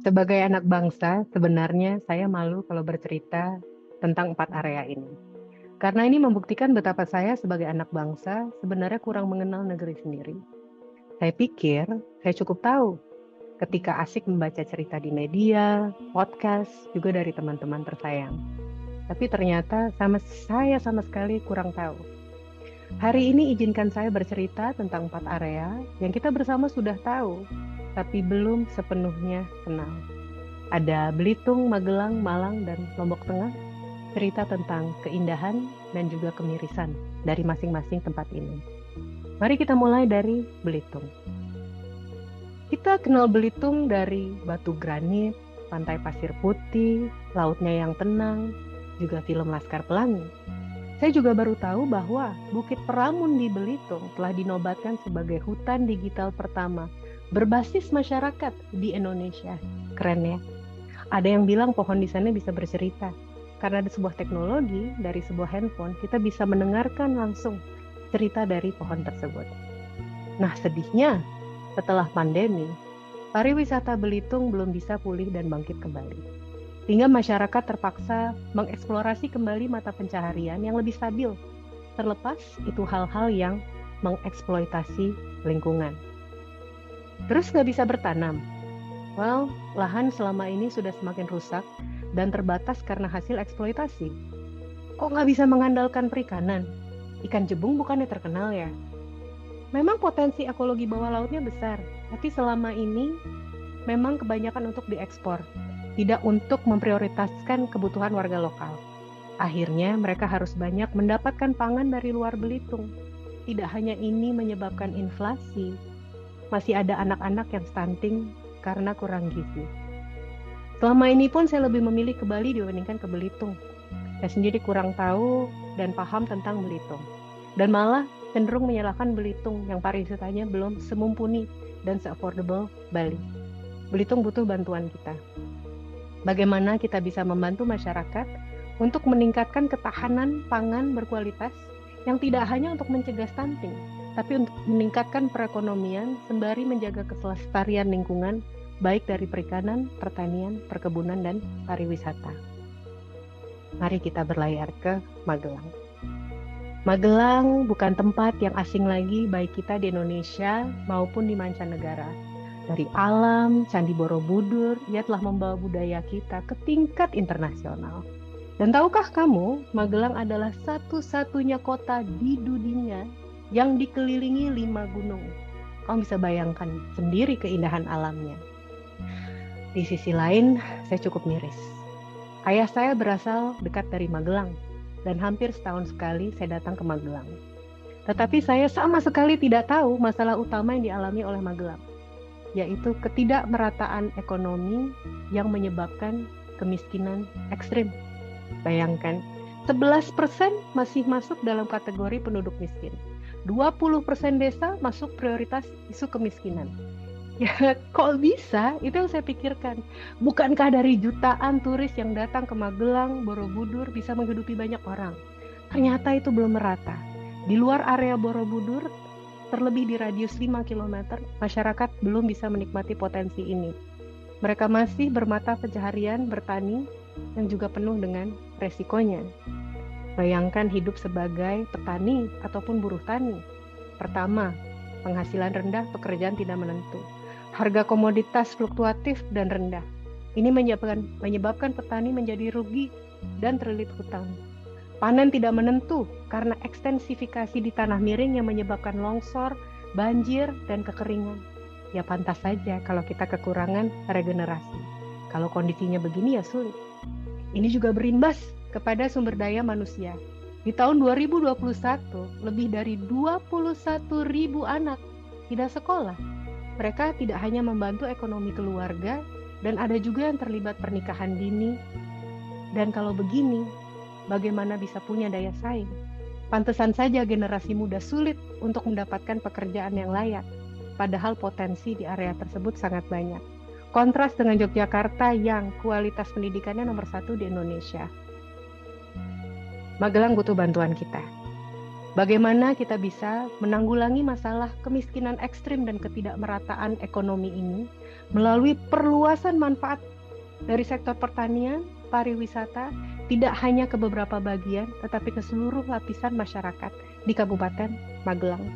Sebagai anak bangsa, sebenarnya saya malu kalau bercerita tentang 4 area ini. Karena ini membuktikan betapa saya sebagai anak bangsa sebenarnya kurang mengenal negeri sendiri. Saya pikir saya cukup tahu ketika asik membaca cerita di media, podcast, juga dari teman-teman tersayang. Tapi ternyata saya sama sekali kurang tahu. Hari ini izinkan saya bercerita tentang 4 area yang kita bersama sudah tahu, tapi belum sepenuhnya kenal. Ada Belitung, Magelang, Malang, dan Lombok Tengah, cerita tentang keindahan dan juga kemirisan dari masing-masing tempat ini. Mari kita mulai dari Belitung. Kita kenal Belitung dari batu granit, pantai pasir putih, lautnya yang tenang, juga film Laskar Pelangi. Saya juga baru tahu bahwa Bukit Peramun di Belitung telah dinobatkan sebagai hutan digital pertama berbasis masyarakat di Indonesia. Keren ya? Ada yang bilang pohon di sana bisa bercerita. Karena ada sebuah teknologi dari sebuah handphone, kita bisa mendengarkan langsung cerita dari pohon tersebut. Nah, sedihnya setelah pandemi, pariwisata Belitung belum bisa pulih dan bangkit kembali. Sehingga masyarakat terpaksa mengeksplorasi kembali mata pencaharian yang lebih stabil. Terlepas itu hal-hal yang mengeksploitasi lingkungan. Terus nggak bisa bertanam. Well, lahan selama ini sudah semakin rusak dan terbatas karena hasil eksploitasi. Kok nggak bisa mengandalkan perikanan? Ikan jebung bukannya terkenal ya? Memang potensi ekologi bawah lautnya besar, tapi selama ini memang kebanyakan untuk diekspor, tidak untuk memprioritaskan kebutuhan warga lokal. Akhirnya mereka harus banyak mendapatkan pangan dari luar Belitung. Tidak hanya ini menyebabkan inflasi, masih ada anak-anak yang stunting karena kurang gizi. Selama ini pun saya lebih memilih ke Bali dibandingkan ke Belitung. Saya sendiri kurang tahu dan paham tentang Belitung. Dan malah cenderung menyalahkan Belitung yang pariwisatanya belum semumpuni dan se-affordable Bali. Belitung butuh bantuan kita. Bagaimana kita bisa membantu masyarakat untuk meningkatkan ketahanan pangan berkualitas yang tidak hanya untuk mencegah stunting, tapi untuk meningkatkan perekonomian sembari menjaga kelestarian lingkungan baik dari perikanan, pertanian, perkebunan, dan pariwisata. Mari kita berlayar ke Magelang. Magelang bukan tempat yang asing lagi baik kita di Indonesia maupun di mancanegara. Dari alam, Candi Borobudur, ia telah membawa budaya kita ke tingkat internasional. Dan tahukah kamu, Magelang adalah satu-satunya kota di dunia yang dikelilingi 5 gunung. Kamu bisa bayangkan sendiri keindahan alamnya. Di sisi lain, saya cukup miris. Ayah saya berasal dekat dari Magelang, dan hampir setahun sekali saya datang ke Magelang. Tetapi saya sama sekali tidak tahu masalah utama yang dialami oleh Magelang, yaitu ketidakmerataan ekonomi yang menyebabkan kemiskinan ekstrim. Bayangkan, 11% masih masuk dalam kategori penduduk miskin. 20% desa masuk prioritas isu kemiskinan. Ya, kok bisa? Itu yang saya pikirkan. Bukankah dari jutaan turis yang datang ke Magelang, Borobudur bisa menghidupi banyak orang? Ternyata itu belum merata. Di luar area Borobudur, terlebih di radius 5 km, masyarakat belum bisa menikmati potensi ini. Mereka masih bermata pencaharian bertani yang juga penuh dengan resikonya. Bayangkan hidup sebagai petani ataupun buruh tani. Pertama, penghasilan rendah, pekerjaan tidak menentu. Harga komoditas fluktuatif dan rendah. Ini menyebabkan petani menjadi rugi dan terlilit hutang. Panen tidak menentu karena ekstensifikasi di tanah miring yang menyebabkan longsor, banjir, dan kekeringan. Ya pantas saja kalau kita kekurangan regenerasi. Kalau kondisinya begini ya sulit. Ini juga berimbas kepada sumber daya manusia. Di tahun 2021, lebih dari 21.000 anak tidak sekolah. Mereka tidak hanya membantu ekonomi keluarga, dan ada juga yang terlibat pernikahan dini. Dan kalau begini, bagaimana bisa punya daya saing? Pantesan saja generasi muda sulit untuk mendapatkan pekerjaan yang layak, padahal potensi di area tersebut sangat banyak. Kontras dengan Yogyakarta yang kualitas pendidikannya nomor 1 di Indonesia. Magelang butuh bantuan kita. Bagaimana kita bisa menanggulangi masalah kemiskinan ekstrim dan ketidakmerataan ekonomi ini melalui perluasan manfaat dari sektor pertanian, pariwisata, tidak hanya ke beberapa bagian, tetapi ke seluruh lapisan masyarakat di Kabupaten Magelang.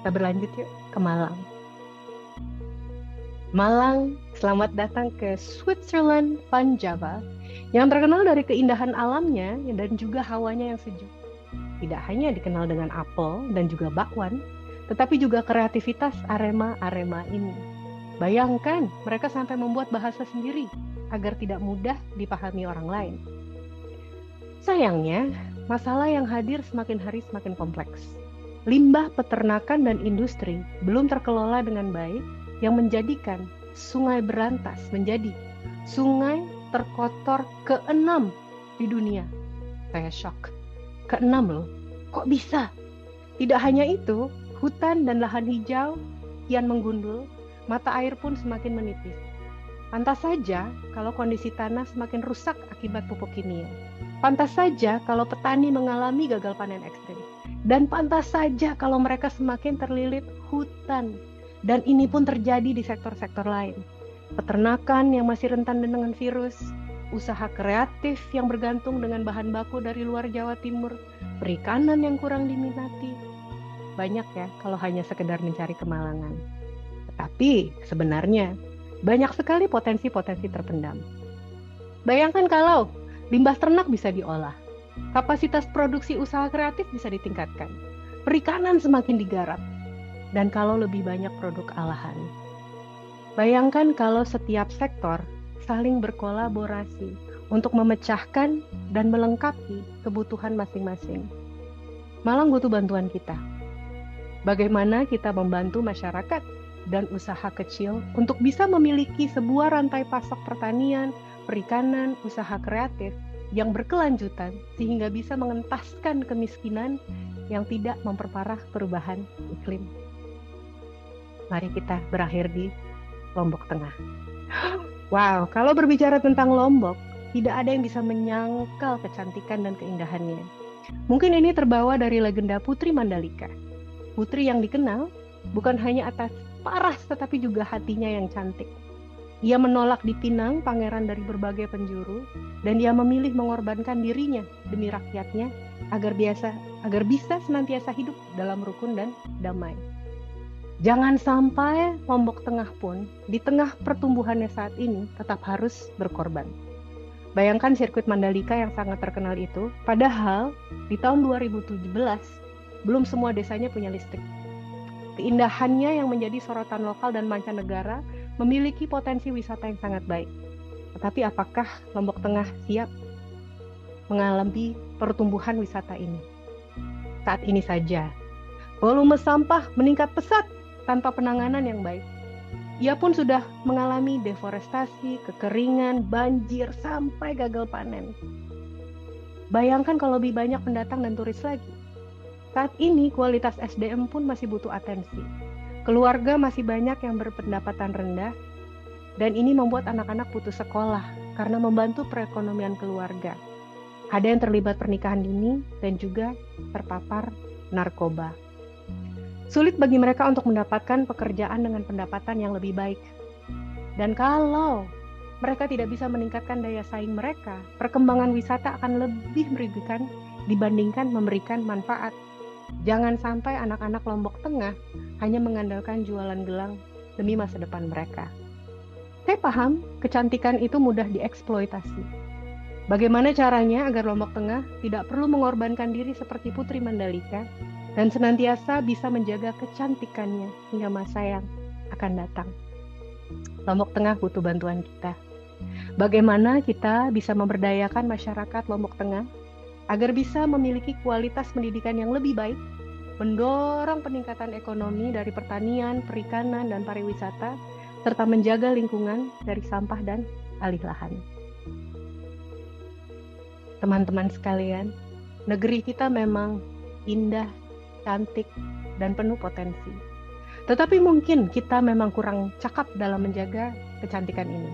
Kita berlanjut yuk ke Malang. Malang, selamat datang ke Switzerland Van Java, yang terkenal dari keindahan alamnya dan juga hawanya yang sejuk. Tidak hanya dikenal dengan apel dan juga bakwan, tetapi juga kreativitas arema-arema ini. Bayangkan, mereka sampai membuat bahasa sendiri agar tidak mudah dipahami orang lain. Sayangnya, masalah yang hadir semakin hari semakin kompleks. Limbah peternakan dan industri belum terkelola dengan baik yang menjadikan Sungai Berantas menjadi sungai terkotor ke-6 di dunia. Saya shock. Ke-6 loh, kok bisa? Tidak hanya itu, hutan dan lahan hijau kian menggundul, mata air pun semakin menipis. Pantas saja kalau kondisi tanah semakin rusak akibat pupuk kimia. Pantas saja kalau petani mengalami gagal panen ekstrim. Dan pantas saja kalau mereka semakin terlilit hutan. Dan ini pun terjadi di sektor-sektor lain. Peternakan yang masih rentan dengan virus, usaha kreatif yang bergantung dengan bahan baku dari luar Jawa Timur, perikanan yang kurang diminati. Banyak ya kalau hanya sekedar mencari kemalangan. Tetapi sebenarnya banyak sekali potensi-potensi terpendam. Bayangkan kalau limbah ternak bisa diolah, kapasitas produksi usaha kreatif bisa ditingkatkan, perikanan semakin digarap, dan kalau lebih banyak produk olahan. Bayangkan kalau setiap sektor saling berkolaborasi untuk memecahkan dan melengkapi kebutuhan masing-masing. Malang butuh bantuan kita. Bagaimana kita membantu masyarakat dan usaha kecil untuk bisa memiliki sebuah rantai pasok pertanian, perikanan, usaha kreatif yang berkelanjutan sehingga bisa mengentaskan kemiskinan yang tidak memperparah perubahan iklim. Mari kita berakhir di Lombok Tengah. Wow, kalau berbicara tentang Lombok, tidak ada yang bisa menyangkal kecantikan dan keindahannya. Mungkin ini terbawa dari legenda Putri Mandalika. Putri yang dikenal bukan hanya atas paras tetapi juga hatinya yang cantik. Ia menolak dipinang pangeran dari berbagai penjuru dan dia memilih mengorbankan dirinya demi rakyatnya agar bisa senantiasa hidup dalam rukun dan damai. Jangan sampai Lombok Tengah pun di tengah pertumbuhannya saat ini tetap harus berkorban. Bayangkan sirkuit Mandalika yang sangat terkenal itu, padahal di tahun 2017 belum semua desanya punya listrik. Keindahannya yang menjadi sorotan lokal dan mancanegara memiliki potensi wisata yang sangat baik. Tetapi apakah Lombok Tengah siap mengalami pertumbuhan wisata ini? Saat ini saja, volume sampah meningkat pesat tanpa penanganan yang baik. Ia pun sudah mengalami deforestasi, kekeringan, banjir, sampai gagal panen. Bayangkan kalau lebih banyak pendatang dan turis lagi. Saat ini kualitas SDM pun masih butuh atensi. Keluarga masih banyak yang berpendapatan rendah, dan ini membuat anak-anak putus sekolah karena membantu perekonomian keluarga. Ada yang terlibat pernikahan dini dan juga terpapar narkoba. Sulit bagi mereka untuk mendapatkan pekerjaan dengan pendapatan yang lebih baik. Dan kalau mereka tidak bisa meningkatkan daya saing mereka, perkembangan wisata akan lebih merugikan dibandingkan memberikan manfaat. Jangan sampai anak-anak Lombok Tengah hanya mengandalkan jualan gelang demi masa depan mereka. Saya paham kecantikan itu mudah dieksploitasi. Bagaimana caranya agar Lombok Tengah tidak perlu mengorbankan diri seperti Putri Mandalika dan senantiasa bisa menjaga kecantikannya hingga masa yang akan datang. Lombok Tengah butuh bantuan kita. Bagaimana kita bisa memberdayakan masyarakat Lombok Tengah agar bisa memiliki kualitas pendidikan yang lebih baik, mendorong peningkatan ekonomi dari pertanian, perikanan, dan pariwisata, serta menjaga lingkungan dari sampah dan alih lahan. Teman-teman sekalian, negeri kita memang indah, cantik, dan penuh potensi. Tetapi mungkin kita memang kurang cakap dalam menjaga kecantikan ini.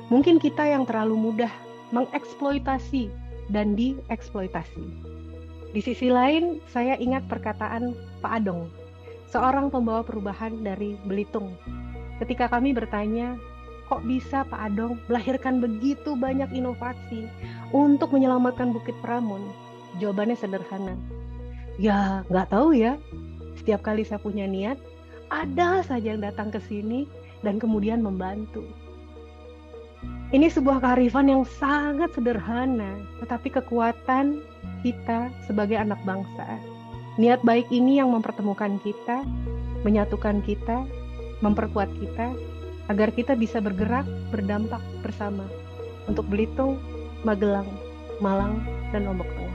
Mungkin kita yang terlalu mudah mengeksploitasi dan dieksploitasi. Di sisi lain, saya ingat perkataan Pak Adong, seorang pembawa perubahan dari Belitung. Ketika kami bertanya, kok bisa Pak Adong melahirkan begitu banyak inovasi untuk menyelamatkan Bukit Pramun? Jawabannya sederhana. Ya, nggak tahu ya. Setiap kali saya punya niat, ada saja yang datang ke sini dan kemudian membantu. Ini sebuah kearifan yang sangat sederhana, tetapi kekuatan kita sebagai anak bangsa. Niat baik ini yang mempertemukan kita, menyatukan kita, memperkuat kita, agar kita bisa bergerak, berdampak bersama untuk Belitung, Magelang, Malang, dan Lombok Tengah.